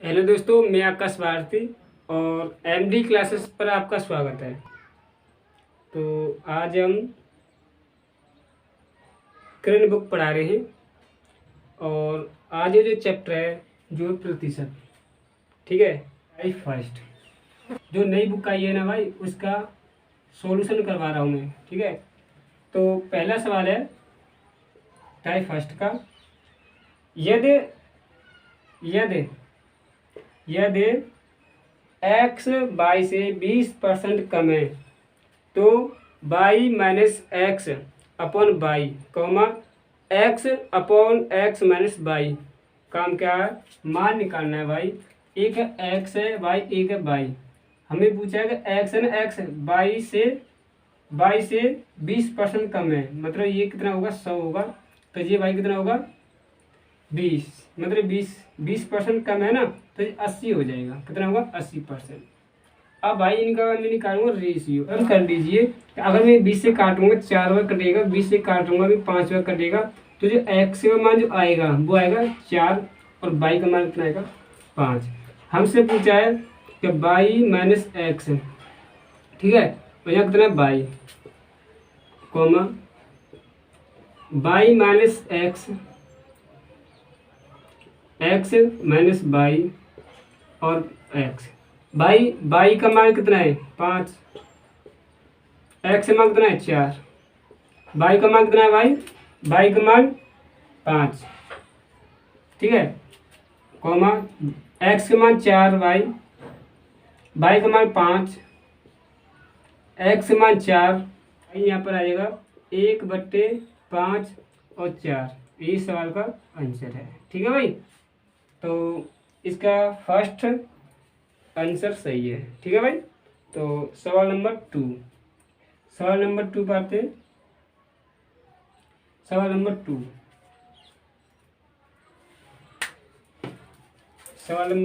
Hello दोस्तों, मैं आकाश भारती और एमडी क्लासेस पर आपका स्वागत है। तो आज हम करंट बुक पढ़ा रहे हैं और आज ये जो चैप्टर है जो प्रतिशत, ठीक है, टाइप फर्स्ट। जो नई बुक आई है ना भाई, उसका सॉल्यूशन करवा रहा हूँ मैं, ठीक है। तो पहला सवाल है टाइप फर्स्ट का, यदि यदि यदि एक्स वाई से 20% कम है तो Y minus X upon Y comma X upon X minus Y काम क्या है, मान निकालना है भाई। एक है एक्स है वाई, एक है वाई। हमें पूछा है कि एक्स है ना, एक्स वाई से 20% कम है, मतलब ये कितना होगा, 100 होगा। तो ये भाई कितना होगा, 20, मतलब 20% कम है ना, तो ये 80 हो जाएगा। कितना होगा, 80%। अब भाई इनका मैं निकालूंगा रेशियो। हम कर लीजिए, अगर मैं 20 से काटूंगा 4 बार कटेगा, 20 से काटूंगा भी 5 बार कटेगा, तो जो एक्स का मान जो आएगा वो आएगा 4 और वाई का मान कितना आएगा 5। हमसे पूछा है कि वाई माइनस एक्स, ठीक है, तो यहाँ कितना Y comma Y minus X, X minus Y और एक्स। बाई का मान कितना है 5, एक्स का मान कितना है 4, बाई का मान कितना है भाई, बाई का मान 5, ठीक है, कॉमा एक्स का मान 4 बाई का मान 5, एक्स का मान 4। यहाँ पर आएगा 1/5 और 4। ये सवाल का आंसर है, ठीक है भाई। तो इसका फर्स्ट आंसर सही है, ठीक है भाई। तो सवाल नंबर 2 पर आते हैं। सवाल नंबर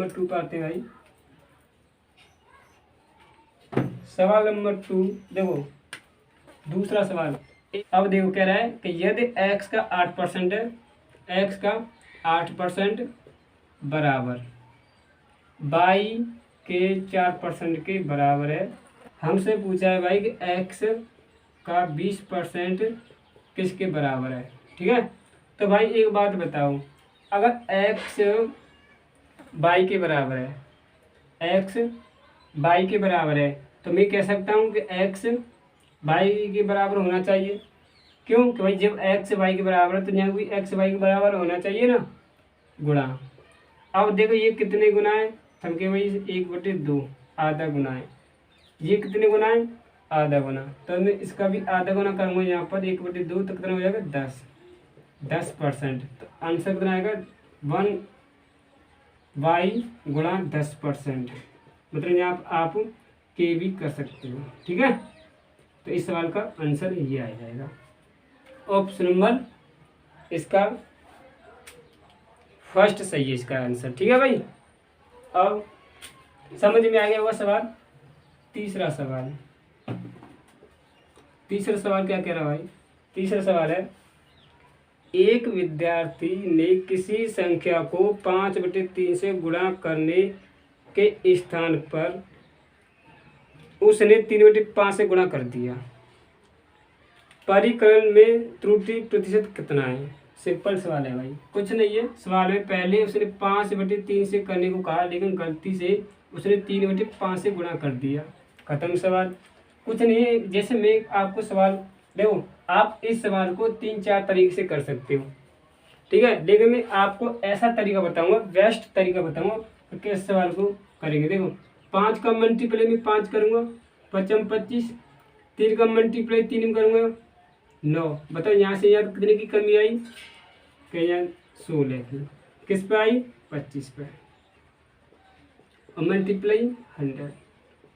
2 पर आते हैं भाई। सवाल नंबर 2 देखो, दूसरा सवाल। अब देखो क्या रहा है कि यदि एक्स का 8% है, एक्स का 8% बराबर बाई के 4% के बराबर है। हमसे पूछा है भाई कि एक्स का 20% किसके बराबर है, ठीक है। तो भाई एक बात बताओ, अगर एक्स बाई के बराबर है, एक्स बाई के बराबर है, तो मैं कह सकता हूँ कि एक्स बाई के बराबर होना चाहिए। क्यों कि भाई जब एक्स बाई के बराबर है तो यहाँ भी एक्स बाई के बराबर होना चाहिए ना, गुणा। अब देखो ये कितने गुना है, समझे भाई, 1/2 आधा गुना है। ये कितने गुना है, आधा गुना। तो मैं इसका भी आधा गुना करूँगा यहाँ पर, 1/2 तो कितना हो जाएगा 10%। तो आंसर कितना आएगा 1 वाई गुणा 10%, मतलब यहाँ आप के भी कर सकते हो, ठीक है। तो इस सवाल का आंसर ये आ जाएगा, ऑप्शन नंबर इसका फर्स्ट सही है इसका आंसर, ठीक है भाई। अब समझ में आ गया होगा सवाल। तीसरा सवाल क्या कह रहा भाई। तीसरा सवाल है, एक विद्यार्थी ने किसी संख्या को 5/3 से गुणा करने के स्थान पर उसने 3/5 से गुणा कर दिया। परिकलन में त्रुटि प्रतिशत कितना है। सिंपल सवाल है भाई, कुछ नहीं है। सवाल में पहले उसने 5/3 से करने को कहा, लेकिन गलती से उसने 3/5 से गुणा कर दिया। खत्म सवाल, कुछ नहीं है। जैसे मैं आपको सवाल देखो, आप इस सवाल को 3-4 तरीके से कर सकते हो, ठीक है, लेकिन मैं आपको ऐसा तरीका बताऊंगा, बेस्ट तरीका बताऊंगा कि किस सवाल को करेंगे। देखो, 5 का मल्टीप्लाई में 5 करूंगा, 5 25। 3 का मल्टीप्लाई 3 में करूंगा 9। बताओ यहाँ से यहाँ कितने की कमी आई, कि यहाँ 16 की, किस पे आई 25 पे, और मल्टीप्लाई 100।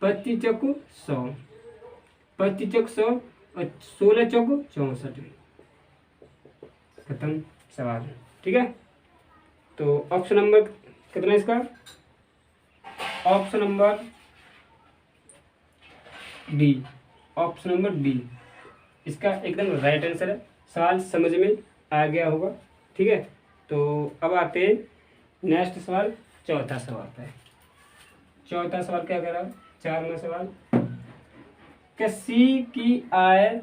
25 चौको 100, 25 चौक 100 और 16 चौको 64। खत्म सवाल, ठीक है। तो ऑप्शन नंबर कितना है इसका, option number D, option number D इसका एकदम राइट आंसर है। सवाल समझ में आ गया होगा, ठीक है। तो अब आते हैं नेक्स्ट सवाल। चौथा सवाल है। चौथा सवाल क्या कह रहा है, 4वां सवाल, कि सी की आय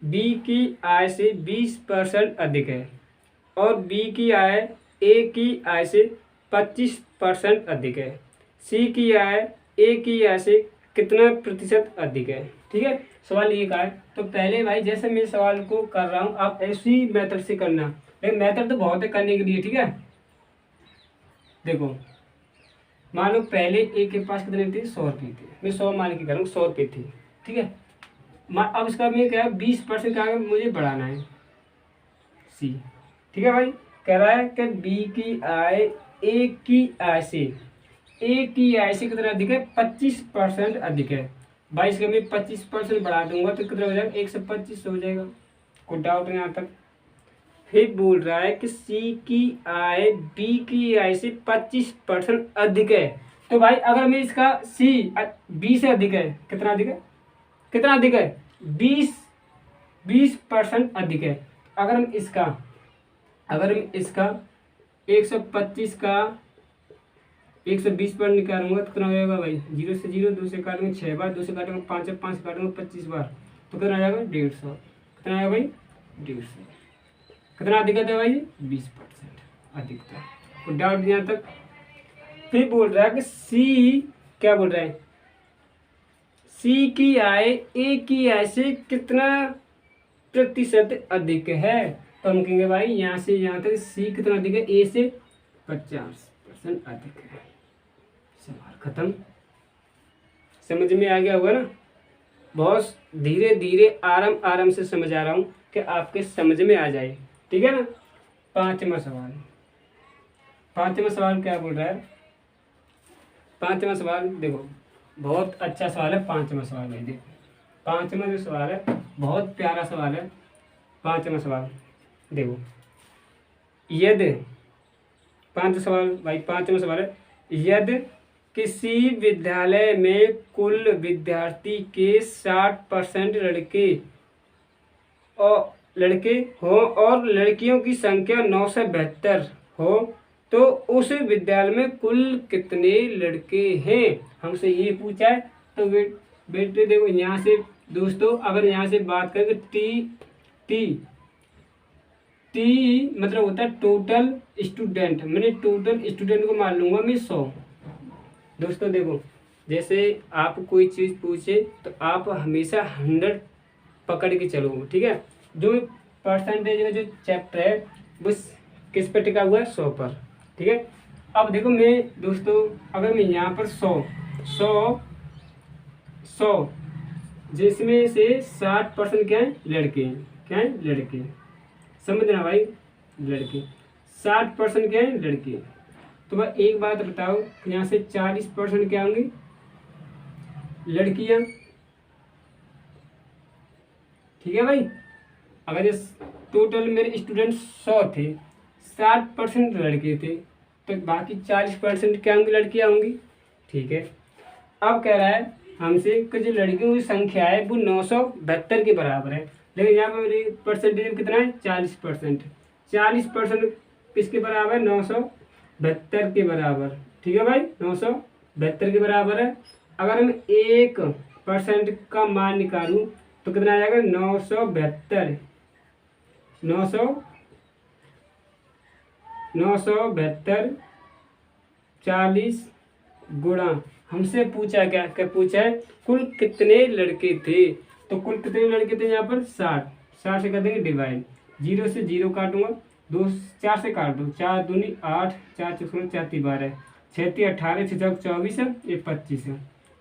बी की आय से 20% अधिक है और बी की आय ए की आय से 25% अधिक है। सी की आय ए की आय से कितना प्रतिशत अधिक है। ठीक है, सवाल ये का है। तो पहले भाई जैसे मैं सवाल को कर रहा हूँ आप ऐसी मेथड से करना, लेकिन मेथड तो बहुत है करने के लिए। ठीक है, देखो मान लो पहले ए के पास कितने थे, 100 रुपये थे, मैं 100 मान के कर रहा हूँ, 100 रुपये थे। ठीक है, अब इसका मैं क्या 20% क्या है, मुझे बढ़ाना है सी। ठीक है भाई, कह रहा है कि बी की आय ए की आय से, ए की आय से कितना अधिक है, 25% अधिक है। भाई इसका मैं 25% बढ़ा दूंगा तो कितना हो जाएगा, 125 हो जाएगा। कोई डाउट नहीं यहाँ तक। फिर बोल रहा है कि सी की आय बी की आय से 25% अधिक है। तो भाई अगर मैं इसका सी बी से अधिक है, कितना अधिक है, कितना अधिक है, 20% अधिक है। अगर हम इसका 125 का 120 पर निकालूंगा तो कितना हो जाएगा भाई, 0 से 0, 2 से काटूंगा 6 बार, 2 से काटूंगा 5, 5 से काटूंगा 25 बार, तो कितना आ जाएगा 150। कितना आएगा भाई 150। कितना अधिक है भाई, 20% अधिक था। कोई डाउट यहाँ तक। फिर बोल रहा है कि सी, क्या बोल रहा है, सी की आय ए की आय से कितना प्रतिशत अधिक है। तो हम कहेंगे भाई यहाँ से यहाँ तक सी कितना अधिक है, ए से 50% अधिक है। सवाल खत्म। समझ में आ गया होगा ना। बहुत धीरे धीरे आराम से समझ आ रहा हूँ कि आपके समझ में आ जाए। ठीक है ना। 5वां सवाल, 5वां सवाल क्या बोल रहा है, 5वां सवाल देखो बहुत अच्छा सवाल है। 5वां सवाल है, देखो 5वां जो सवाल है बहुत प्यारा सवाल है। 5वां सवाल देखो, यदि 5वां सवाल भाई 5वां सवाल है, यदि किसी विद्यालय में कुल विद्यार्थी के 60% लड़के हो और लड़कियों की संख्या 972 हो तो उस विद्यालय में कुल कितने लड़के हैं। हमसे ये पूछा है। तो बेटे देखो यहाँ से दोस्तों, अगर यहाँ से बात करें टी मतलब होता है टोटल स्टूडेंट। मैंने टोटल स्टूडेंट को मान लूंगा मैं 100। दोस्तों देखो, जैसे आप कोई चीज़ पूछे तो आप हमेशा 100 पकड़ के चलो। ठीक है, जो परसेंटेज का जो चैप्टर है वो किस पे टिका हुआ है, 100 पर। ठीक है, अब देखो मैं दोस्तों अगर मैं यहाँ पर 100 जिसमें से 60% क्या है, लड़के हैं। क्या है, लड़के। समझना भाई, लड़के 60% क्या है, लड़के। तो भाई एक बात बताओ, यहाँ से 40% क्या होंगी, लड़कियाँ। ठीक है भाई, अगर ये टोटल मेरे स्टूडेंट 100 थे, 60% लड़के थे, तो बाकी 40% क्या होंगी, लड़कियाँ होंगी। ठीक है, अब कह रहा है हमसे कि जो लड़कियों की संख्या है वो 972 के बराबर है, लेकिन यहाँ पर मेरी परसेंटेज कितना है, 40%। 40% किसके बराबर है, 972 के बराबर। ठीक है भाई, 972 के बराबर है। अगर मैं 1% का मान निकालूं तो कितना आ जाएगा, 972 40 गुणा, हमसे पूछा क्या क्या पूछा है, कुल कितने लड़के थे। तो कुल कितने लड़के थे यहाँ पर 60 से कर देंगे डिवाइड, 0 से 0 काटूंगा, 2 4 से काट दो, 4 दूनी 8, 4 चौक 4 12, 6 18, 6 चौक 24 है, ये 25 है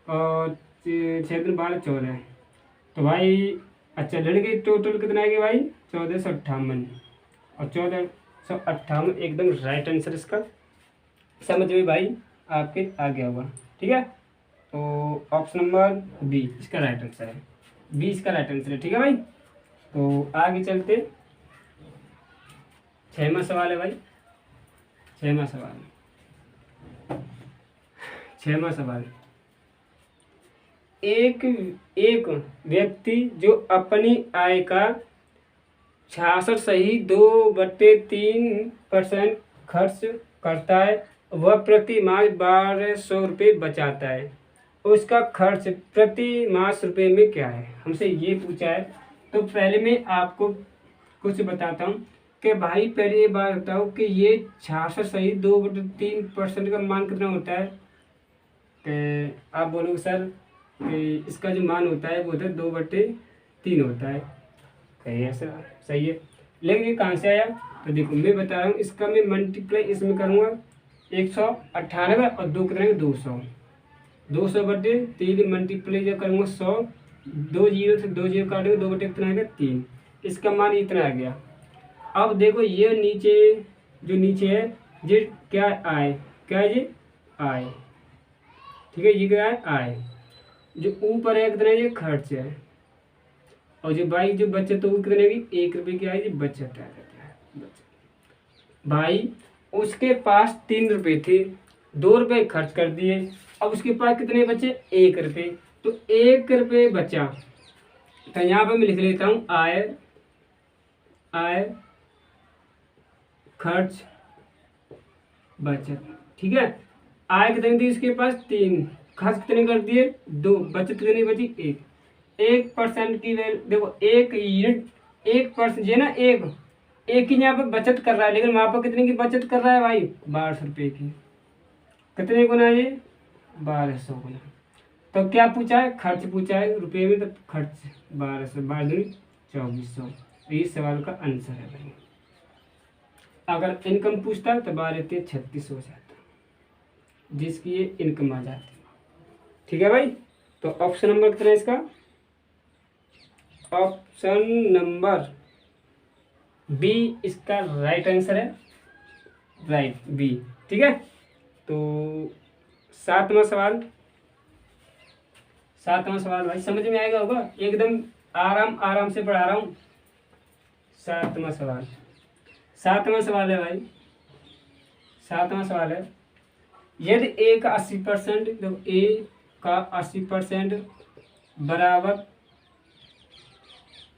और 6 दूनी 12 14 है। तो भाई अच्छा लड़के टोटल कितना आएगा भाई, 1458 और 1458 एकदम राइट आंसर इसका। समझ में भाई आपके आ गया होगा। ठीक है, तो ऑप्शन नंबर बी इसका राइट आंसर है, बी इसका राइट आंसर है। ठीक है भाई, तो आगे चलते 6वां सवाल है भाई। 6वां सवाल, एक व्यक्ति जो अपनी आय का 66 सही 2/3% खर्च करता है वह प्रति माह 1200 रुपये बचाता है, उसका खर्च प्रति मास रुपये में क्या है, हमसे ये पूछा है। तो पहले मैं आपको कुछ बताता हूँ कि भाई पहले ये बात बताओ कि ये 66 सही 2/3% का मान कितना होता है। कि आप बोलोगे सर कि इसका जो मान होता है वो होता है 2/3 होता है। सही है सर, सही है। लेकिन ये कहाँ से आया, तो देखो मैं बता रहा हूँ, इसका मैं मल्टीप्लाई इसमें करूँगा 198 और 2 कितना है 200, 200/3 मल्टीप्लाई जब करूँगा 100, 2 जीरो से 2 जीरो काटेंगे 2 कितना आएगा 3, इसका मान इतना आ गया। अब देखो ये नीचे जो नीचे है ये क्या आए, क्या है ये आए, ठीक है, ये क्या है आए। जो ऊपर है कितना ये खर्च है, और जो भाई जो बचत तो कितने की 1 रुपये की आई ये बचत आ जाता है बचत। भाई उसके पास 3 रुपये थे, 2 रुपये खर्च कर दिए, अब उसके पास कितने बचे 1 रुपये, तो 1 रुपये बचा। तो यहाँ पर मैं लिख लेता हूँ आय, आय खर्च बचत, ठीक है। आय कितनी थी इसके पास 3, खर्च कितने कर दिए 2, बचत कितनी बची 1। 1% की वैल्यू देखो, 1 यूनिट 1% ये ना एक ही यहाँ पे बचत कर रहा है, लेकिन वहाँ पर कितने की बचत कर रहा है भाई 1200 रुपये की। कितने गुना ये 1200 गुना। तो क्या पूछा है, खर्च पूछा है रुपये में, तो खर्च 1200, 2400, इस सवाल का आंसर है भाई। अगर इनकम पूछता तो 12×3 = 36 हो जाता, जिसकी ये इनकम आ जाती। ठीक है भाई, तो ऑप्शन नंबर कितना है इसका, ऑप्शन नंबर बी इसका राइट आंसर है, राइट बी। ठीक है, तो 7वां सवाल, 7वां सवाल भाई समझ में आएगा होगा, एकदम आराम आराम से पढ़ा रहा हूँ। 7वां सवाल, 7वां सवाल है भाई, 7वां सवाल है, यदि ए का 80%, तो ए का 80% बराबर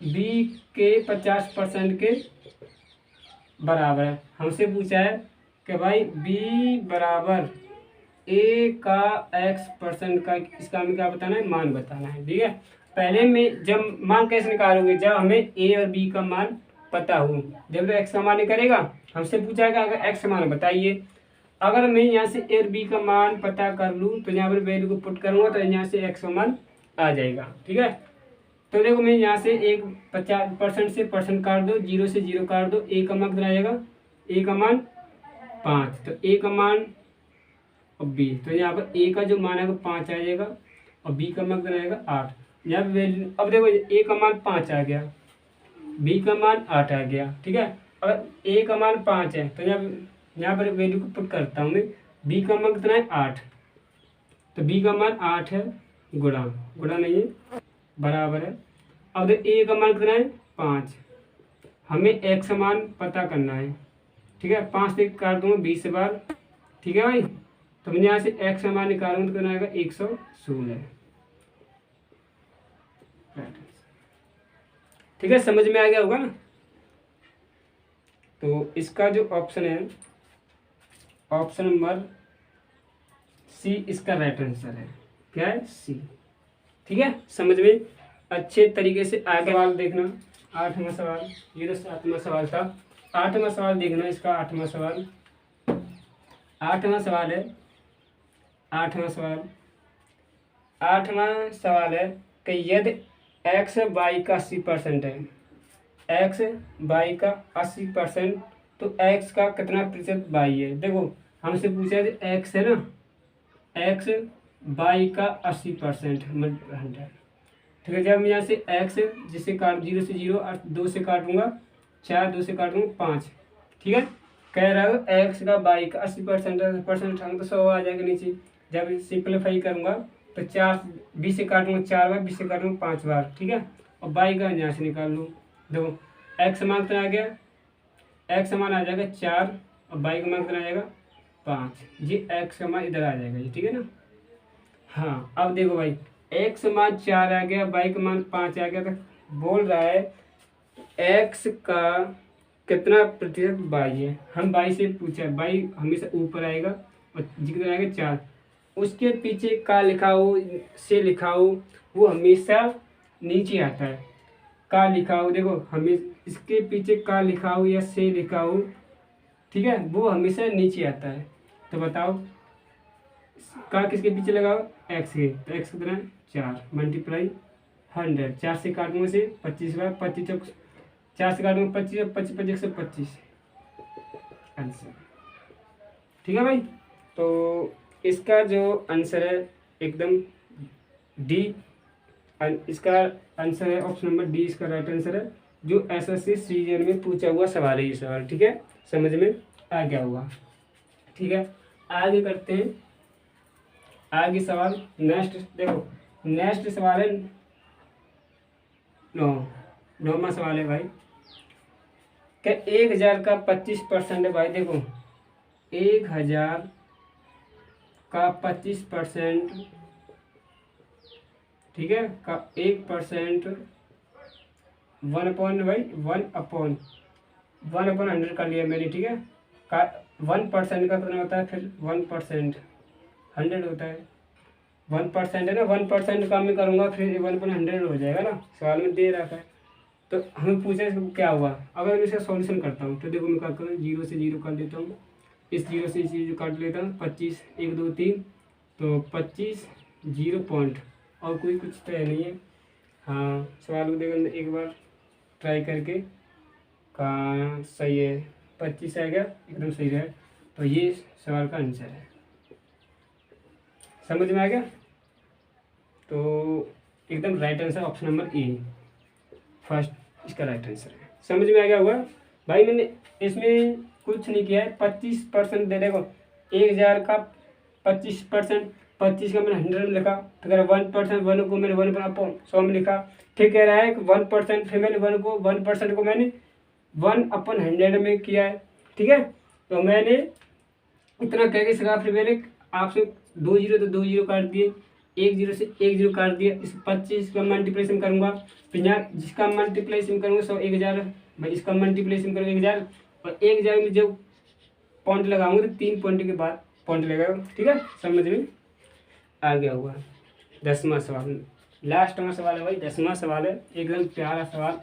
बी के 50% के बराबर है। हमसे पूछा है कि भाई बी बराबर ए का x% का, इसका हमें क्या बताना है, मान बताना है। ठीक है, पहले में जब मान कैसे निकालोगे, जब हमें ए और बी का मान पता हो, जब तो एक्स का मान निकलेगा। हमसे पूछा है कि अगर एक्स का मान बताइए, अगर मैं यहाँ से ए और बी का मान पता कर लूँ तो यहाँ पर वैल्यू को पुट करूँगा तो यहाँ से एक्स का मान आ जाएगा। ठीक है, तो देखो मैं यहाँ से 50% से परसेंट काट दो, 0 से 0 काट दो, ए का मान कितना आएगा, ए का मान 5, तो ए का मान और बी, तो यहाँ पर ए का जो मान आएगा 5 आ जाएगा और बी का मान कितना आएगा 8। यहाँ पर वैल्यू, अब देखो ए का मान 5 आ गया, बी का मान 8 आ गया। ठीक है, अगर ए का मान 5 है तो यहाँ पर वैल्यू को पुट करता हूँ मैं, बी का मान कितना है 8, तो बी का मान 8 है, गुणा गुणा नहीं है बराबर है। अब ए का मान कितना है 5, हमें एक्स का मान पता करना है। ठीक है, 5 से काट दूंगा 20 बार। ठीक है भाई, तो मैं यहाँ से एक्स का मान निकालूंगा तो कितना आएगा 116। ठीक है, समझ में आ गया होगा ना। तो इसका जो ऑप्शन है, ऑप्शन नंबर सी इसका राइट आंसर है। क्या है, सी। ठीक है, समझ में अच्छे तरीके से आगे सवाल देखना। 8वां सवाल, ये तो 7वां सवाल था, 8वां सवाल देखना, इसका 8वां सवाल, 8वां सवाल है, 8वां सवाल, 8वां सवाल है कि यदि एक्स वाई का 80% है, एक्स वाई का 80%, तो एक्स का कितना प्रतिशत वाई है। देखो हमसे पूछा है एक्स है ना, एक्स वाई का 80% 100। ठीक है, जब मैं यहाँ से एक्स जिसे काट 0 से 0 और 2 से काटूंगा 4, 2 से काटूंगा 5। ठीक है, कह रहा हूँ एक्स का वाई का 80% तो 100 आ जाएगा नीचे। जब सिंपलीफाई करूँगा तो 4 20 से काटूंगा 4 बार, 20 से काटूंगा 5 बार। ठीक है, और वाई का यहाँ से निकाल लूँ। देखो एक्स मान कितना आ गया, एक्स मान आ जाएगा 4 और वाई का मान कितना आ जाएगा 5। जी एक्स का मान इधर आ जाएगा जी, ठीक है ना। हाँ, अब देखो भाई एक्स मान 4 आ गया, वाई का मान 5 आ गया, तो बोल रहा है एक्स का कितना प्रतिशत वाई है। हम वाई से पूछा है, वाई हमेशा ऊपर आएगा, और जी कितना आएगा 4। उसके पीछे का लिखा हो से लिखा हो वो हमेशा नीचे आता है। का लिखा हो, देखो हमें इसके पीछे का लिखा हो या से लिखा हो, ठीक है, वो हमेशा नीचे आता है। तो बताओ का किसके पीछे लगाओ, एक्स के, तो एक्स कितना है 4 मल्टीप्लाई 100, 4 से काटूंगा से 25 बार 25, 4 से काटूंगा 25, 25 25 125 आंसर। ठीक है भाई, तो इसका जो आंसर है एकदम डी, इसका आंसर है ऑप्शन नंबर डी, इसका राइट आंसर है, जो एसएससी सीजन में पूछा हुआ सवाल है ये सवाल। ठीक है, समझ में आ गया होगा। ठीक है, आगे करते हैं आगे सवाल। नेक्स्ट देखो, नेक्स्ट सवाल है 9वां सवाल है भाई, क्या 1000 का 25% है भाई। देखो 1000 का 25%, ठीक है, का 1%, 1 भाई 1/100 कर लिया मैंने। ठीक है, का 1% का कितना होता है, फिर 1% 100 होता है। 1% है ना, 1% का मैं करूँगा फिर 1/100 हो जाएगा ना, सवाल में दे रखा है। तो हमें पूछे क्या हुआ, अगर मैं इसका सॉल्यूशन करता हूँ तो देखो मैं क्या करूँ, 0 से 0 कर देता हूँ, इस 0 से इस 0 काट लेता हूँ, 25 1 2 3, तो 25 0 पॉइंट, और कोई कुछ तो है नहीं है। हाँ, सवाल को देखो एक बार ट्राई करके, कहाँ सही है, 25 आएगा एकदम सही है। तो ये सवाल का आंसर है, समझ में आ गया। तो एकदम right answer option number A first इसका राइट आंसर है। समझ में आ गया होगा भाई, मैंने इसमें कुछ नहीं किया है। 25% दे, देखो 1000 का 25%, 25 का मैंने 100 में लिखा, तो कह रहा 1%, 1 को मैंने 1/100 में लिखा। फिर कह रहा है 1%, फिर मैंने 1% को मैंने 1/100 में किया है। ठीक है, तो मैंने इतना कह के सिखा, फिर मैंने आपसे 2 0 तो 2 0 काट दिए, 1 0 से 1 0 काट दिया। इस 25 का मल्टीप्लिकेशन करूँगा, 50 जिसका मल्टीप्लिकेशन करूँगा 100 1000 भाई, इसका मल्टीप्लिकेशन करूँगा 1000, और 1000 में जब पॉइंट लगाऊंगा तो 3 पॉइंट के बाद पॉइंट लगाओ। ठीक है, समझ में आ गया हुआ। 10वां सवाल, लास्ट में सवाल है भाई, 10वां सवाल है, एकदम प्यारा सवाल।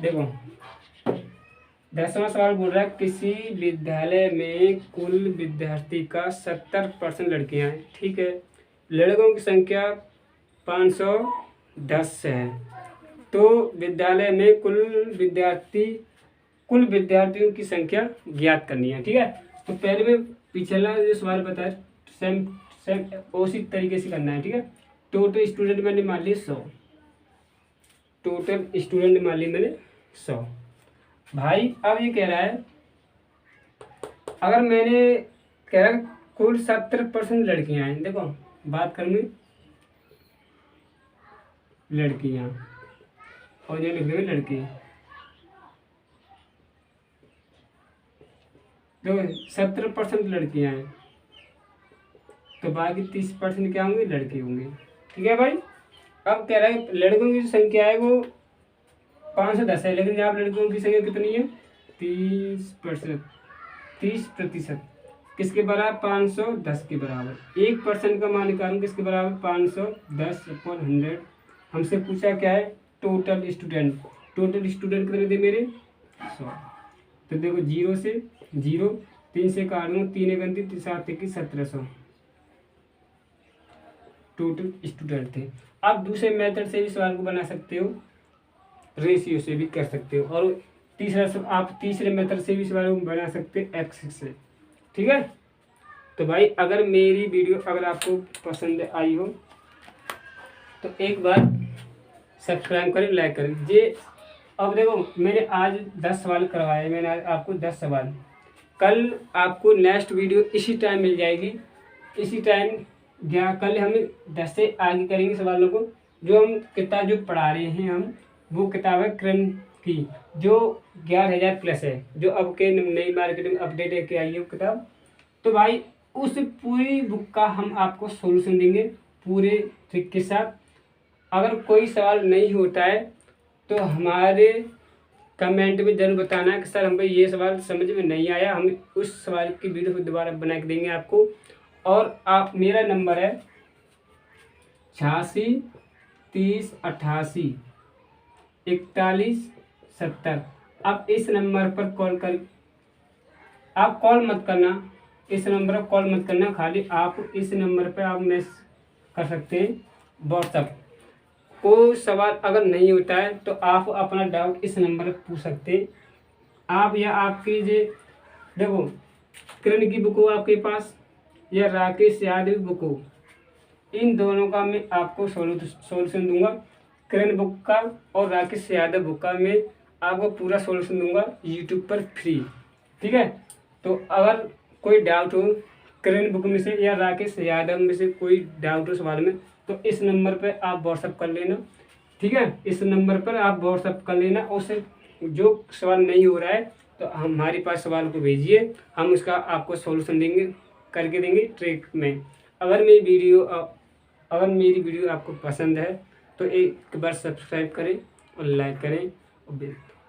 देखो 10वां सवाल बोल रहा है, किसी विद्यालय में कुल विद्यार्थी का 70% लड़कियां हैं। ठीक है, लड़कों की संख्या 510 है। तो विद्यालय में कुल विद्यार्थियों की संख्या ज्ञात करनी है। ठीक है, तो पहले में पिछला जो सवाल बताया सेम उसी तरीके से करना है। ठीक है, टोटल स्टूडेंट मैंने मान ली 100, टोटल स्टूडेंट मान ली मैंने 100 भाई। अब ये कह रहा है, अगर मैंने कह रहा कुल 70% लड़कियां हैं, देखो बात करूँगी लड़कियां, और ये लिख देंगे लड़की, देखो 70% लड़कियां हैं, तो बाकी 30% क्या होंगे, लड़के होंगे। ठीक है भाई, अब कह रहा है लड़कों की जो संख्या है वो 510 है, लेकिन यहाँ लड़कियों की संख्या कितनी है, 30%। किसके बराबर, 510 के बराबर। 1% का मान निकालूं किसके बराबर, 510/100। हमसे पूछा क्या है, टोटल स्टूडेंट। टोटल स्टूडेंट कितने थे मेरे, 100। तो देखो 0 से 0, 3 से काटूंगा, 3 1 7 1700 टोटल स्टूडेंट थे। आप दूसरे मेथड से भी सवाल को बना सकते हो, रेशियो से भी कर सकते हो, और आप तीसरे मेथड से भी सवाल को बना सकते हो, एक्स से। ठीक है, तो भाई अगर मेरी वीडियो अगर आपको पसंद आई हो तो एक बार सब्सक्राइब करें, लाइक करें जी। अब देखो मैंने आज 10 सवाल करवाए, मैंने आज आपको 10 सवाल, कल आपको नेक्स्ट वीडियो इसी टाइम मिल जाएगी, इसी टाइम कल हम 10 से आगे करेंगे सवालों को। जो हम किताब जो पढ़ा रहे हैं हम, वो किताब है क्रम की, जो 11,000 प्लस है, जो अब के नई मार्केट में अपडेट के आई है वो किताब। तो भाई उस पूरी बुक का हम आपको सॉल्यूशन देंगे पूरे ट्रिक के साथ। अगर कोई सवाल नहीं होता है तो हमारे कमेंट में जरूर बताना कि सर हमको ये सवाल समझ में नहीं आया, हम उस सवाल की वीडियो को दोबारा बना के देंगे आपको। और आप मेरा नंबर है 86 30 88 41 70। आप इस नंबर पर कॉल कर, आप कॉल मत करना, इस नंबर पर कॉल मत करना, खाली आप इस नंबर पर आप मैसेज कर सकते हैं व्हाट्सएप। कोई सवाल अगर नहीं होता है तो आप अपना डाउट इस नंबर पर पूछ सकते हैं आप, या आपकी जो देखो किरण की बुक हो आपके पास या राकेश यादव बुक हो, इन दोनों का मैं आपको सॉल्यूशन दूंगा। किरण बुक का और राकेश यादव बुक का मैं आपको पूरा सॉल्यूशन दूंगा यूट्यूब पर फ्री, ठीक है। तो अगर कोई डाउट हो किरण बुक में से या राकेश यादव में से कोई डाउट हो सवाल में, तो इस नंबर पर आप व्हाट्सअप कर लेना, ठीक है। इस नंबर पर आप व्हाट्सअप कर लेना, उससे जो सवाल नहीं हो रहा है तो हमारे पास सवाल को भेजिए, हम उसका आपको सॉल्यूशन देंगे, करके देंगे ट्रिक में। अगर मेरी वीडियो आपको पसंद है तो एक बार सब्सक्राइब करें और लाइक करें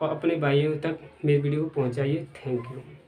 और अपने भाइयों तक मेरी वीडियो को पहुंचाइए। Thank you.